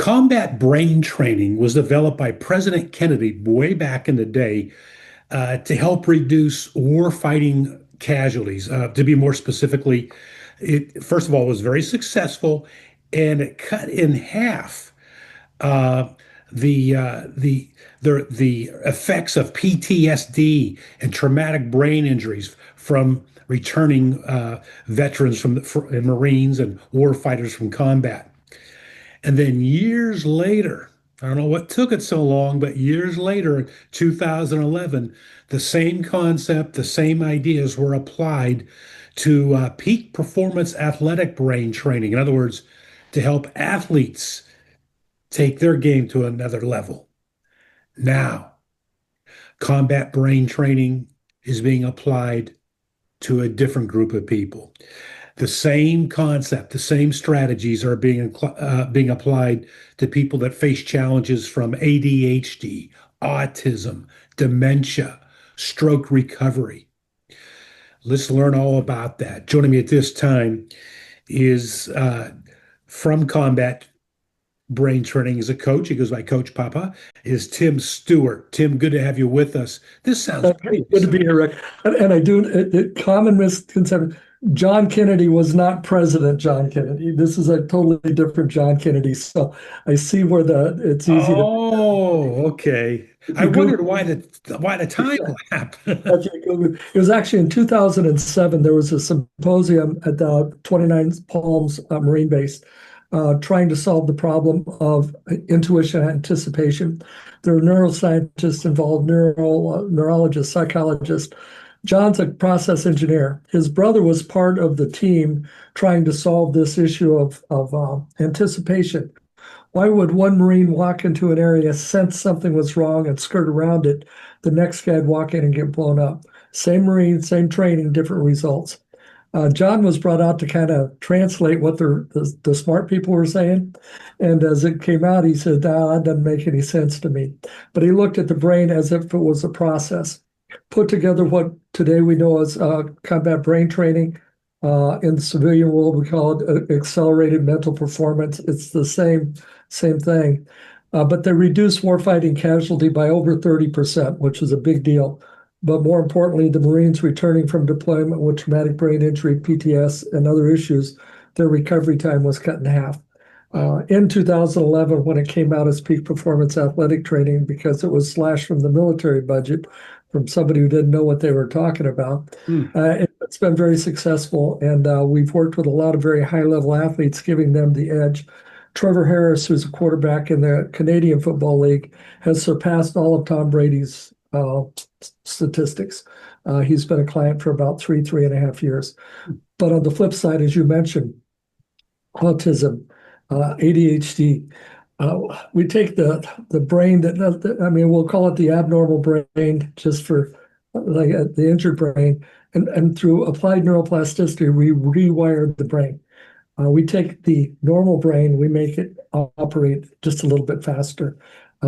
Combat brain training was developed by President Kennedy way back in the day to help reduce warfighting casualties. To be more specifically, it first of all was very successful, and it cut in half uh, the effects of PTSD and traumatic brain injuries from returning veterans from and Marines and war fighters from combat. And then years later, I don't know what took it so long, but years later, 2011, the same concept, the same ideas were applied to peak performance athletic brain training. In other words, to help athletes take their game to another level. Now, combat brain training is being applied to a different group of people. The same concept, the same strategies are being applied to people that face challenges from ADHD, autism, dementia, stroke recovery. Let's learn all about that. Joining me at this time is from Combat Brain Training as a coach. He goes by Coach Papa. Is Tim Stewart. Tim, good to have you with us. This sounds Hey, good to be here, Rick. And I do, common misconception. John Kennedy was not President John Kennedy. This is a totally different John Kennedy. So I see where it's easy to. Oh, okay. If I you wondered Google, why the time lap. it was actually in 2007. There was a symposium at the 29 Palms Marine Base trying to solve the problem of intuition and anticipation. There are neuroscientists involved, neurologists, psychologists. John's a process engineer. His brother was part of the team trying to solve this issue of anticipation. Why would one Marine walk into an area, sense something was wrong, and skirt around it? The next guy'd walk in and get blown up. Same Marine, same training, different results. John was brought out to kind of translate what the smart people were saying. And as it came out, he said, that doesn't make any sense to me. But he looked at the brain as if it was a process. Put together what today we know as combat brain training. In the civilian world, we call it accelerated mental performance. It's the same thing. But they reduced warfighting casualty by over 30%, which is a big deal. But more importantly, the Marines returning from deployment with traumatic brain injury, PTS, and other issues, their recovery time was cut in half. In 2011, when it came out as peak performance athletic training, because it was slashed from the military budget from somebody who didn't know what they were talking about, it's been very successful. And we've worked with a lot of very high-level athletes, giving them the edge. Trevor Harris, who's a quarterback in the Canadian Football League, has surpassed all of Tom Brady's statistics. He's been a client for about three and a half years. But on the flip side, as you mentioned, autism, ADHD, we take the brain we'll call it the abnormal brain just for like the injured brain, and through applied neuroplasticity, we rewire the brain. We take the normal brain, we make it operate just a little bit faster.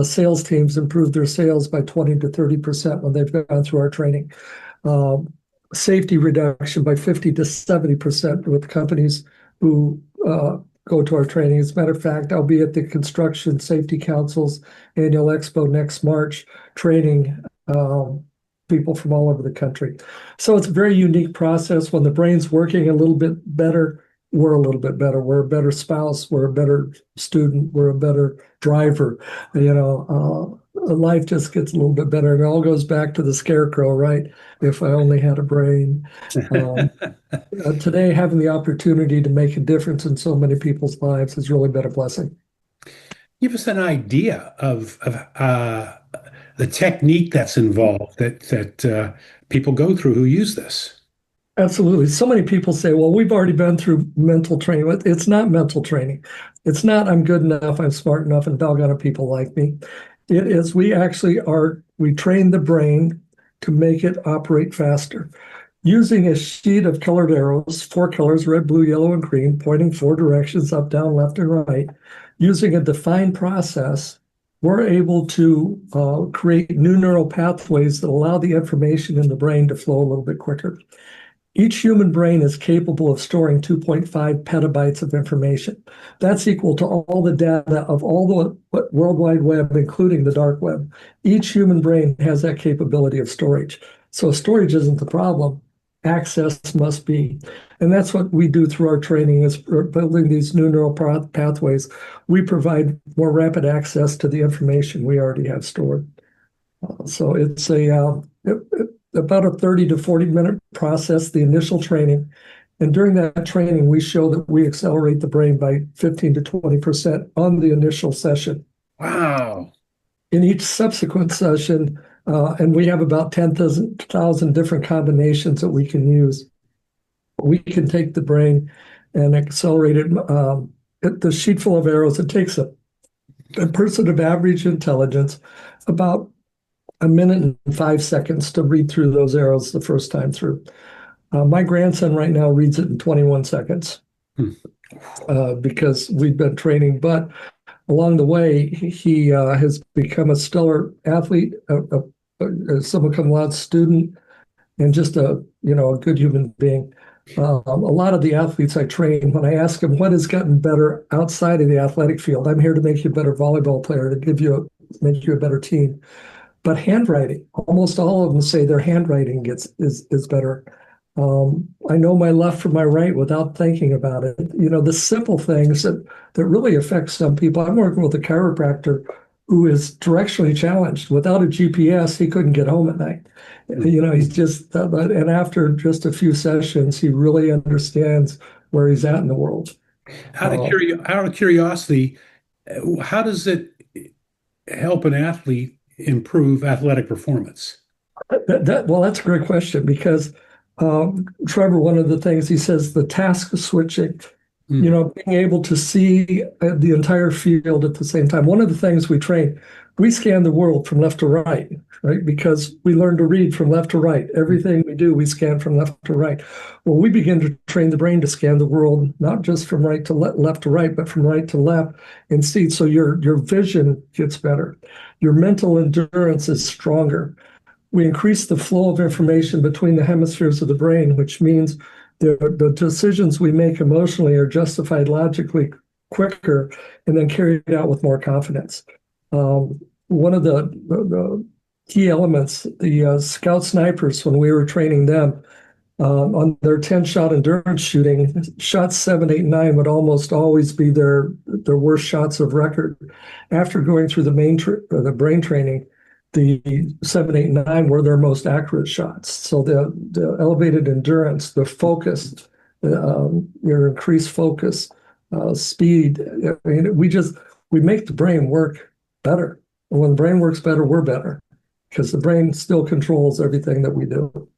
Sales teams improve their sales by 20 to 30% when they've gone through our training. Safety reduction by 50 to 70% with companies who go to our training. As a matter of fact, I'll be at the Construction Safety Council's annual expo next March, training people from all over the country. So it's a very unique process. When the brain's working a little bit better, we're a little bit better. We're a better spouse. We're a better student. We're a better driver. Life just gets a little bit better. It all goes back to the scarecrow, right? If I only had a brain. Today, having the opportunity to make a difference in so many people's lives has really been a blessing. Give us an idea of the technique that's involved that people go through who use this. Absolutely. So many people say, well, we've already been through mental training. It's not mental training. It's not I'm good enough, I'm smart enough, and doggone people like me. It is we train the brain to make it operate faster. Using a sheet of colored arrows, 4 colors, red, blue, yellow, and green, pointing 4 directions, up, down, left, and right, using a defined process, we're able to create new neural pathways that allow the information in the brain to flow a little bit quicker. Each human brain is capable of storing 2.5 petabytes of information. That's equal to all the data of all the World Wide Web, including the dark web. Each human brain has that capability of storage. So storage isn't the problem. Access must be. And that's what we do through our training is building these new neural pathways. We provide more rapid access to the information we already have stored. So it's about a 30 to 40-minute process, the initial training. And during that training, we show that we accelerate the brain by 15 to 20% on the initial session. Wow. In each subsequent session, and we have about 10,000 different combinations that we can use. We can take the brain and accelerate it. The sheet full of arrows, it takes a person of average intelligence about a minute and 5 seconds to read through those arrows the first time through. My grandson right now reads it in 21 seconds because we've been training. But along the way, he has become a stellar athlete, a summa cum laude student, and just a good human being. A lot of the athletes I train, when I ask them what has gotten better outside of the athletic field, I'm here to make you a better volleyball player, to make you a better team. But handwriting, almost all of them say their handwriting is better. I know my left from my right without thinking about it. The simple things that really affect some people. I'm working with a chiropractor who is directionally challenged. Without a GPS, he couldn't get home at night. He's just, and after just a few sessions, he really understands where he's at in the world. Out of curiosity, how does it help an athlete improve athletic performance? Well, that's a great question because Trevor, one of the things he says, the task switching, being able to see the entire field at the same time. One of the things we scan the world from left to right, because we learn to read from left to right. Everything we do, we scan from left to right. Well, we begin to train the brain to scan the world, not just from right to left to right, but from right to left and see. So your vision gets better. Your mental endurance is stronger. We increase the flow of information between the hemispheres of the brain, which means the decisions we make emotionally are justified logically quicker and then carried out with more confidence. One of the key elements, the scout snipers, when we were training them on their 10-shot endurance shooting, shots 7, 8, 9 would almost always be their worst shots of record. After going through the brain training, the 7, 8, 9 were their most accurate shots. So the elevated endurance, the focus, your increased focus, speed. I mean, we make the brain work better. And when the brain works better, we're better because the brain still controls everything that we do.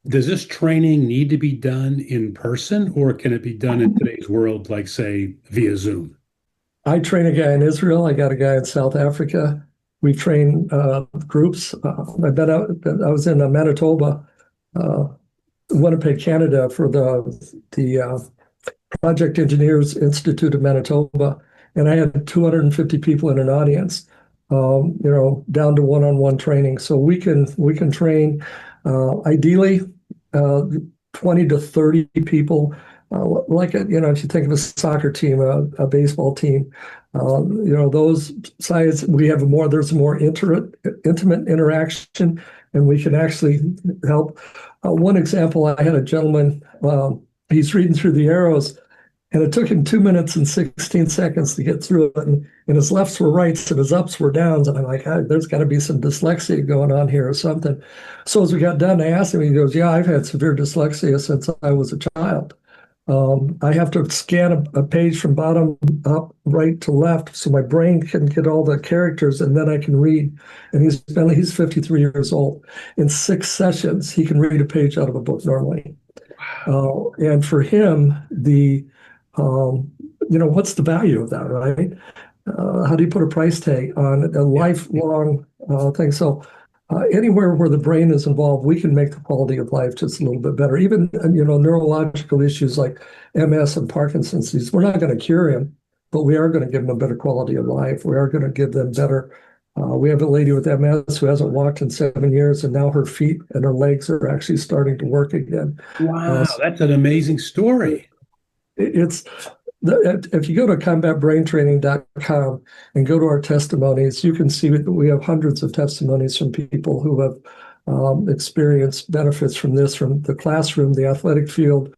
Does this training need to be done in person, or can it be done in today's world, like say via Zoom? I train a guy in Israel. I got a guy in South Africa. We train groups. I was in Manitoba, Winnipeg, Canada, for the Project Engineers Institute of Manitoba, and I had 250 people in an audience. Down to one-on-one training. So we can train ideally 20 to 30 people. If you think of a soccer team, a baseball team, those size, there's more intimate interaction, and we can actually help. One example, I had a gentleman, he's reading through the arrows, and it took him 2 minutes and 16 seconds to get through it. And his lefts were rights and his ups were downs. And I'm like, there's got to be some dyslexia going on here or something. So as we got done, I asked him, he goes, yeah, I've had severe dyslexia since I was a child. I have to scan a page from bottom up, right to left, so my brain can get all the characters, and then I can read. And he's 53 years old. In 6 sessions, he can read a page out of a book normally. And for him, what's the value of that, right? How do you put a price tag on a lifelong thing? So anywhere where the brain is involved, we can make the quality of life just a little bit better. Even, neurological issues like MS and Parkinson's disease, we're not going to cure him, but we are going to give them a better quality of life. We are going to give them better We have a lady with MS who hasn't walked in 7 years, and now her feet and her legs are actually starting to work again. Wow, So that's an amazing story. it's if you go to combatbraintraining.com and go to our testimonies, you can see that we have hundreds of testimonies from people who have experienced benefits from this, from the classroom, the athletic field,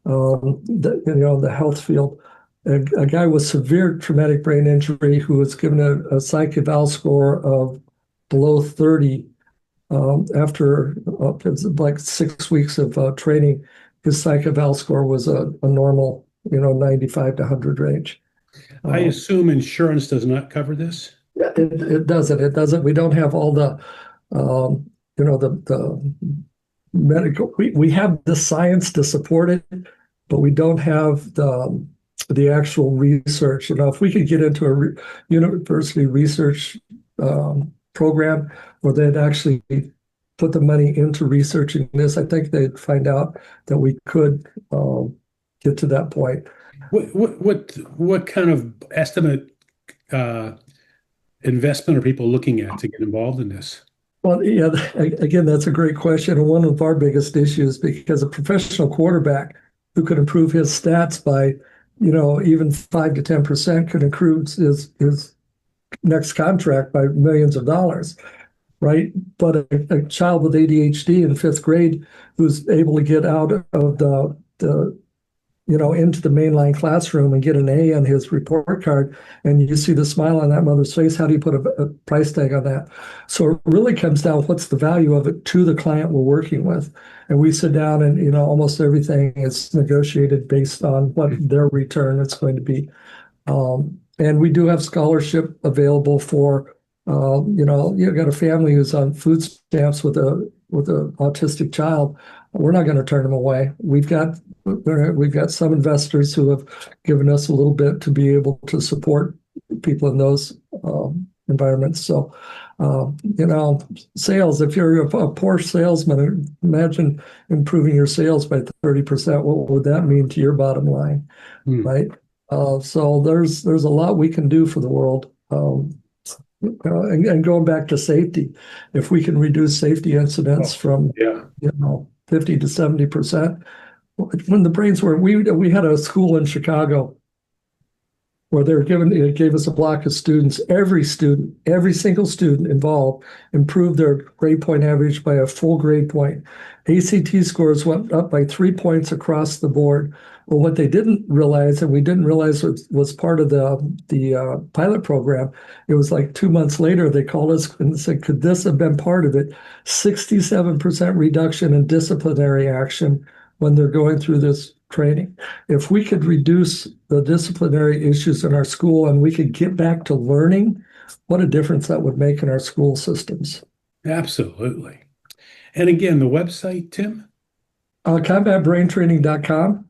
the health field. A guy with severe traumatic brain injury who was given a psych eval score of below 30 after it was like 6 weeks of training. His psych eval score was a normal, 95 to 100 range. I assume insurance does not cover this. It doesn't. It doesn't. We don't have all the, the medical. We have the science to support it, but we don't have the actual research. If we could get into a university research program where they'd actually put the money into researching this, I think they'd find out that we could get to that point. What kind of estimate investment are people looking at to get involved in this? Well, yeah, again, that's a great question. And one of our biggest issues, because a professional quarterback who could improve his stats by, even 5 to 10% could improve his next contract by millions of dollars, right? But a child with ADHD in fifth grade who's able to get out of the into the mainline classroom and get an A on his report card, and you see the smile on that mother's face, how do you put a price tag on that? So it really comes down to what's the value of it to the client we're working with. And we sit down and, almost everything is negotiated based on what their return is going to be. And we do have scholarship available for, you've got a family who's on food stamps with a autistic child. We're not going to turn them away. We've got some investors who have given us a little bit to be able to support people in those environments. So, sales, if you're a poor salesman, imagine improving your sales by 30%. What would that mean to your bottom line, right? So there's a lot we can do for the world. And going back to safety, if we can reduce safety incidents from 50 to 70%. When the brains were, we had a school in Chicago where it gave us a block of students. Every single student involved improved their grade point average by a full grade point. ACT scores went up by 3 points across the board. Well, what they didn't realize, and we didn't realize was part of the pilot program, it was like 2 months later, they called us and said, could this have been part of it? 67% reduction in disciplinary action when they're going through this training. If we could reduce the disciplinary issues in our school and we could get back to learning, what a difference that would make in our school systems. Absolutely. And again, the website, Tim? Combatbraintraining.com.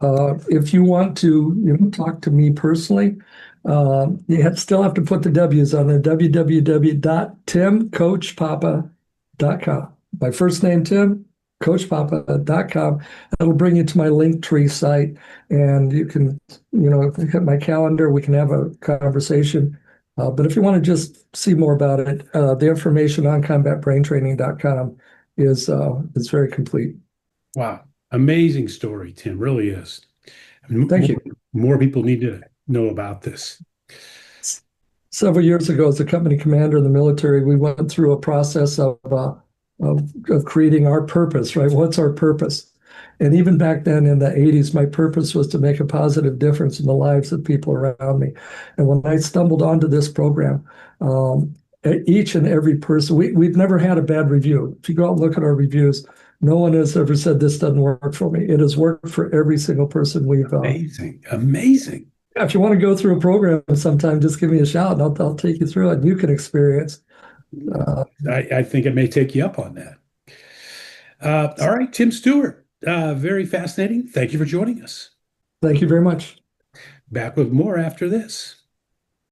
If you want to talk to me personally, you still have to put the W's on there, www.timcoachpapa.com. My first name, Tim, coachpapa.com. That'll bring you to my Linktree site, and you can, hit my calendar. We can have a conversation. But if you want to just see more about it, the information on combatbraintraining.com is very complete. Wow. Amazing story, Tim. Really is. Thank you. More people need to know about this. Several years ago, as a company commander in the military, we went through a process of creating our purpose, right? What's our purpose? And even back then in the 80s, my purpose was to make a positive difference in the lives of people around me. And when I stumbled onto this program, each and every person, we've never had a bad review. If you go out and look at our reviews, no one has ever said this doesn't work for me. It has worked for every single person we've. Amazing. If you want to go through a program sometime, just give me a shout and I'll take you through it. And you can experience. I think it may take you up on that. All right, Tim Stewart. Very fascinating. Thank you for joining us. Thank you very much. Back with more after this.